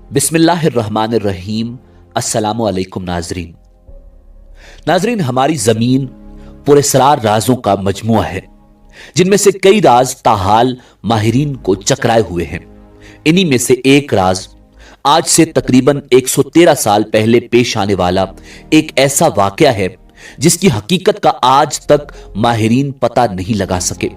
बिस्मिल्लाहिर्रहमानिर्रहीम। अस्सलामु अलैकुम नाजरीन, हमारी जमीन पुरस्रार राजों का मजमुआ है, जिनमें से कई राज ताहाल माहिरीन को चकराए हुए हैं। इन्हीं में से एक राज आज से तकरीबन 113 साल पहले पेश आने वाला एक ऐसा वाकया है जिसकी हकीकत का आज तक माहिरीन पता नहीं लगा सके।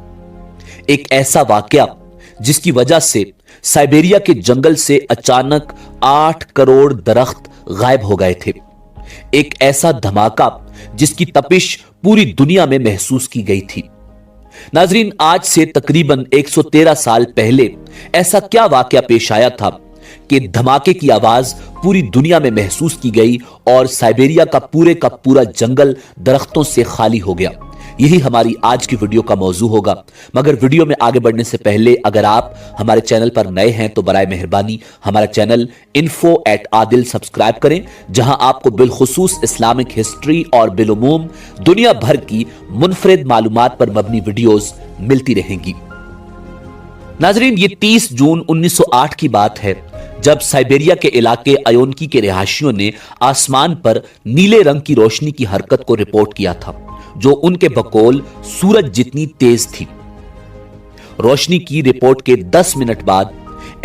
एक ऐसा वाकया जिसकी वजह से साइबेरिया के जंगल से अचानक 8 करोड़ दरख्त गायब हो गए थे। एक ऐसा धमाका जिसकी तपिश पूरी दुनिया में महसूस की गई थी। नाजरीन, आज से तकरीबन 113 साल पहले ऐसा क्या वाकया पेश आया था कि धमाके की आवाज पूरी दुनिया में महसूस की गई और साइबेरिया का पूरा जंगल दरख्तों से खाली हो गया। यही हमारी आज की वीडियो का मौजू होगा। मगर वीडियो में आगे बढ़ने से पहले अगर आप हमारे चैनल पर नए हैं तो बराए मेहरबानी हमारा चैनल info@adil सब्सक्राइब करें, जहां आपको बिलखुसूस इस्लामिक हिस्ट्री और बिलुमूम दुनिया भर की मुनफरिद मालूमात पर मबनी वीडियोस मिलती रहेंगी। नाजरीन, ये 30 जून 1908 की बात है जब साइबेरिया के इलाके अयोनकी के रिहायशियों ने आसमान पर नीले रंग की रोशनी की हरकत को रिपोर्ट किया था, जो उनके बकौल सूरज जितनी तेज थी। रोशनी की रिपोर्ट के 10 मिनट बाद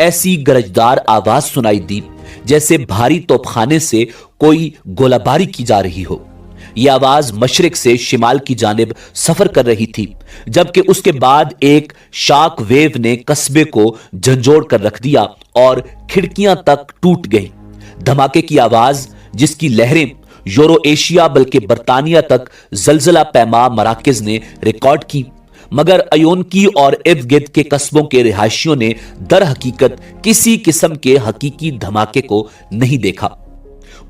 ऐसी गरजदार आवाज सुनाई दी जैसे भारी तोपखाने से कोई गोलाबारी की जा रही हो। यह आवाज मशरिक से शिमाल की जानिब सफर कर रही थी, जबकि उसके बाद एक शाक वेव ने कस्बे को झंझोड़ कर रख दिया और खिड़कियां तक टूट गईं। धमाके की आवाज जिसकी लहरें यूरो एशिया बल्कि बर्तानिया तक जलजला पैमा मराकज ने रिकॉर्ड की, मगर अयोनकी और इर्द गिर्द के कस्बों के रिहायशियों ने दर हकीकत किसी किस्म के हकीकी धमाके को नहीं देखा।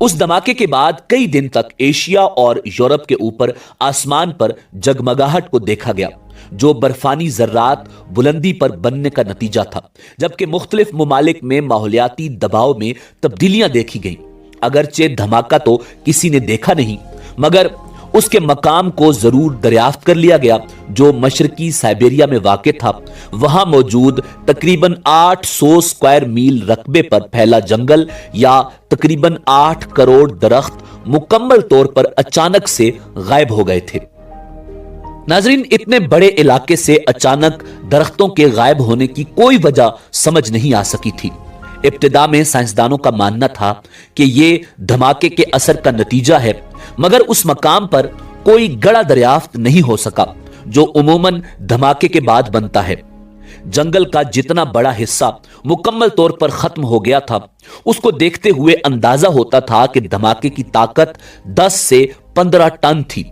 उस धमाके के बाद कई दिन तक एशिया और यूरोप के ऊपर आसमान पर जगमगाहट को देखा गया, जो बर्फानी जर्रात बुलंदी पर बनने का नतीजा था, जबकि मुख्तलिफ मुमालिक में माहौलियाती दबाव में तब्दीलियां देखी गईं। अगरचे धमाका तो किसी ने देखा नहीं, मगर उसके मकाम को जरूर दरियाफ्त कर लिया गया, जो मशरकी साइबेरिया में वाक़ था। वहां मौजूद तकरीबन 800 स्क्वायर मील रकबे पर फैला जंगल या तकरीबन 8 करोड़ दरख्त मुकम्मल तौर पर अचानक से गायब हो गए थे। नाजरीन, इतने बड़े इलाके से अचानक दरख्तों के गायब होने की कोई वजह समझ नहीं आ सकी थी। इब्तिदा में साइंसदानों का मानना था कि यह धमाके के असर का नतीजा है, मगर उस मकाम पर कोई गड़ा दरियाफ्त नहीं हो सका, जो उमूमन धमाके के बाद बनता है। जंगल का जितना बड़ा हिस्सा मुकम्मल तौर पर खत्म हो गया था, उसको देखते हुए अंदाजा होता था कि धमाके की ताकत 10 से 15 टन थी।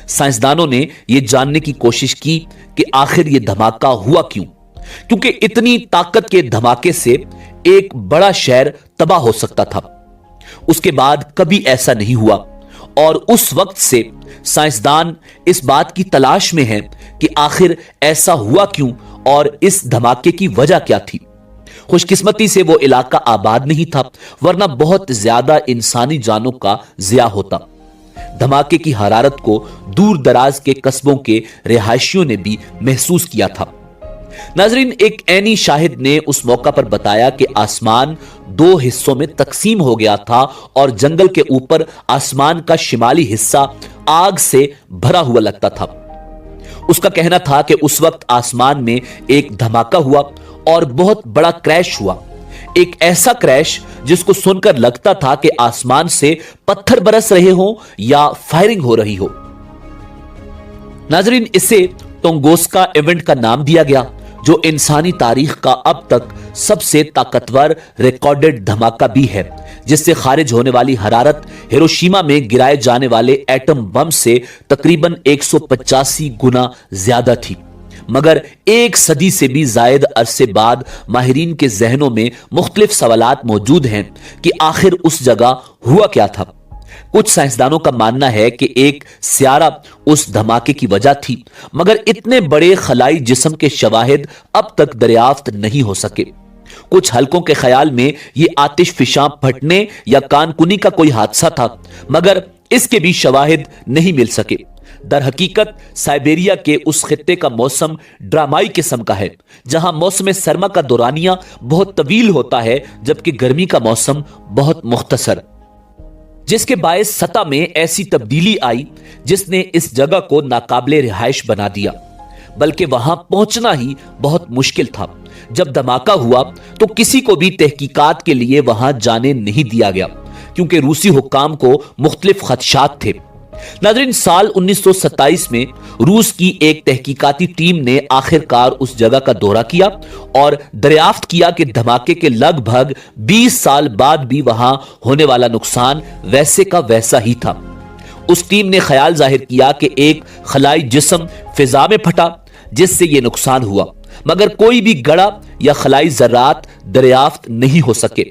साइंसदानों ने यह जानने की कोशिश की कि आखिर यह धमाका हुआ क्यों, क्योंकि इतनी ताकत के धमाके से एक बड़ा शहर तबाह हो सकता था। उसके बाद कभी ऐसा नहीं हुआ और उस वक्त से साइंसदान इस बात की तलाश में हैं कि आखिर ऐसा हुआ क्यों और इस धमाके की वजह क्या थी। खुशकिस्मती से वो इलाका आबाद नहीं था, वरना बहुत ज्यादा इंसानी जानों का ज़िया होता। धमाके की हरारत को दूर दराज के कस्बों के रिहायशियों ने भी महसूस किया था। नाजरीन, एक ऐनी शाहिद ने उस मौका पर बताया कि आसमान 2 हिस्सों में तकसीम हो गया था और जंगल के ऊपर आसमान का शिमाली हिस्सा आग से भरा हुआ लगता था। उसका कहना था कि उस वक्त आसमान में एक धमाका हुआ और बहुत बड़ा क्रैश हुआ, एक ऐसा क्रैश जिसको सुनकर लगता था कि आसमान से पत्थर बरस रहे हो या फायरिंग हो रही हो। नाजरीन, इसे टोंगोस्का इवेंट का नाम दिया गया, जो इंसानी तारीख का अब तक सबसे ताकतवर रिकॉर्डेड धमाका भी है, जिससे खारिज होने वाली हरारत हिरोशिमा में गिराए जाने वाले एटम बम से तकरीबन 185 गुना ज्यादा थी। मगर एक सदी से भी जायद अरसे बाद माहिरीन के जहनों में मुख्तलिफ सवालात मौजूद हैं कि आखिर उस जगह हुआ क्या था। कुछ साइंसदानों का मानना है कि एक सियारा उस धमाके की वजह थी, मगर इतने बड़े खलाई जिस्म के शवाहिद अब तक दरियाफ्त नहीं हो सके। कुछ हलकों के ख्याल में यह आतिश फिशां फटने या कानकुनी का कोई हादसा था, मगर इसके भी शवाहिद नहीं मिल सके। در حقیقت سائبیریا کے اس خطے کا موسم ڈرامائی قسم کا ہے، جہاں موسم سرما کا دورانیہ بہت طویل ہوتا ہے جبکہ گرمی کا موسم بہت مختصر، جس کے باعث سطح میں ایسی تبدیلی آئی جس نے اس جگہ کو ناقابل رہائش بنا دیا، بلکہ وہاں پہنچنا ہی بہت مشکل تھا۔ جب دھماکہ ہوا تو کسی کو بھی تحقیقات کے لیے وہاں جانے نہیں دیا گیا، کیونکہ روسی حکام کو مختلف خدشات تھے۔ ناظرین، سال 1927 میں روس کی ایک تحقیقاتی ٹیم نے آخر کار اس جگہ کا دورہ کیا اور دریافت کیا کہ دھماکے کے لگ بھگ 20 سال بعد بھی وہاں ہونے والا نقصان ویسے کا ویسا ہی تھا۔ اس ٹیم نے خیال ظاہر کیا کہ ایک خلائی جسم فضا میں پھٹا جس سے یہ نقصان ہوا، مگر کوئی بھی گڑھا یا خلائی ذرات دریافت نہیں ہو سکے۔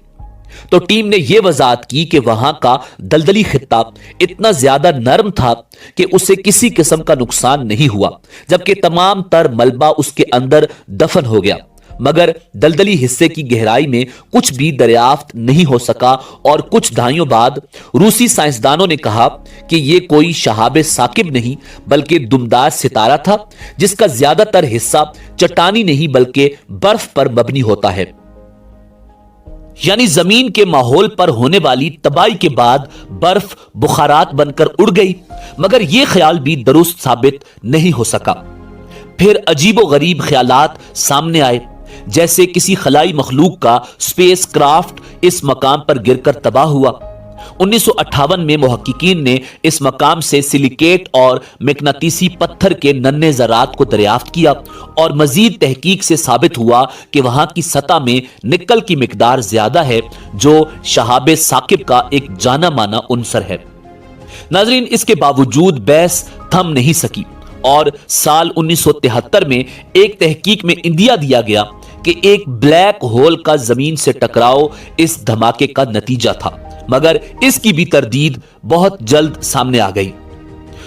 تو ٹیم نے یہ وضاحت کی کہ وہاں کا دلدلی خطہ اتنا زیادہ نرم تھا کہ اسے کسی قسم کا نقصان نہیں ہوا، جبکہ تمام تر ملبہ اس کے اندر دفن ہو گیا، مگر دلدلی حصے کی گہرائی میں کچھ بھی دریافت نہیں ہو سکا۔ اور کچھ دہائیوں بعد روسی سائنسدانوں نے کہا کہ یہ کوئی شہاب ثاقب نہیں بلکہ دمدار ستارہ تھا، جس کا زیادہ تر حصہ چٹانی نہیں بلکہ برف پر مبنی ہوتا ہے، یعنی زمین کے ماحول پر ہونے والی تباہی کے بعد برف بخارات بن کر اڑ گئی، مگر یہ خیال بھی درست ثابت نہیں ہو سکا۔ پھر عجیب و غریب خیالات سامنے آئے، جیسے کسی خلائی مخلوق کا سپیس کرافٹ اس مقام پر گر کر تباہ ہوا۔ 1958 میں محققین نے اس مقام سے سلیکیٹ اور مقناطیسی پتھر کے ننھے ذرات کو دریافت کیا، اور مزید تحقیق سے ثابت ہوا کہ وہاں کی سطح میں نکل کی مقدار زیادہ ہے، جو شہاب ثاقب کا ایک جانا مانا عنصر ہے۔ ناظرین، اس کے باوجود بحث تھم نہیں سکی، اور سال 1973 میں ایک تحقیق میں اندیا دیا گیا کہ ایک بلیک ہول کا زمین سے ٹکراؤ اس دھماکے کا نتیجہ تھا، مگر اس کی بھی تردید بہت جلد سامنے آ گئی۔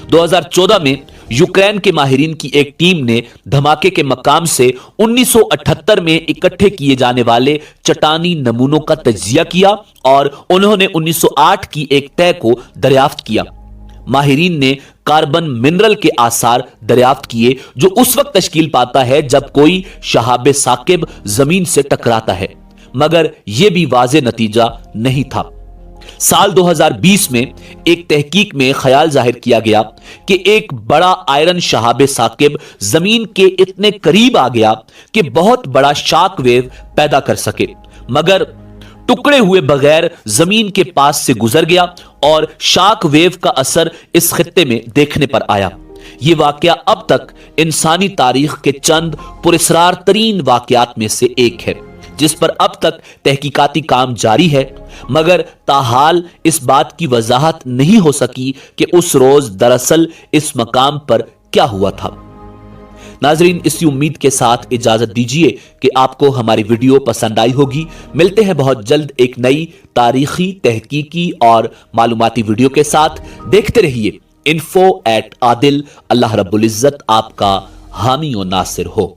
2014 میں یوکرین کے ماہرین کی ایک ٹیم نے دھماکے کے مقام سے 1978 میں اکٹھے کیے جانے والے چٹانی نمونوں کا تجزیہ کیا، اور انہوں نے 1908 کی ایک طے کو دریافت کیا۔ ماہرین نے کاربن منرل کے آثار دریافت کیے جو اس وقت تشکیل پاتا ہے جب کوئی شہاب ثاقب زمین سے ٹکراتا ہے، مگر یہ بھی واضح نتیجہ نہیں تھا۔ سال 2020 میں ایک تحقیق میں خیال ظاہر کیا گیا کہ ایک بڑا آئرن شہاب ثاقب زمین کے اتنے قریب آ گیا کہ بہت بڑا شاک ویو پیدا کر سکے، مگر ٹکڑے ہوئے بغیر زمین کے پاس سے گزر گیا، اور شاک ویو کا اثر اس خطے میں دیکھنے پر آیا۔ یہ واقعہ اب تک انسانی تاریخ کے چند پراسرار ترین واقعات میں سے ایک ہے، جس پر اب تک تحقیقاتی کام جاری ہے، مگر تاحال اس بات کی وضاحت نہیں ہو سکی کہ اس روز دراصل اس مقام پر کیا ہوا تھا۔ ناظرین، اسی امید کے ساتھ اجازت دیجیے کہ آپ کو ہماری ویڈیو پسند آئی ہوگی۔ ملتے ہیں بہت جلد ایک نئی تاریخی، تحقیقی اور معلوماتی ویڈیو کے ساتھ۔ دیکھتے رہیے info@adil۔ اللہ رب العزت آپ کا حامی و ناصر ہو۔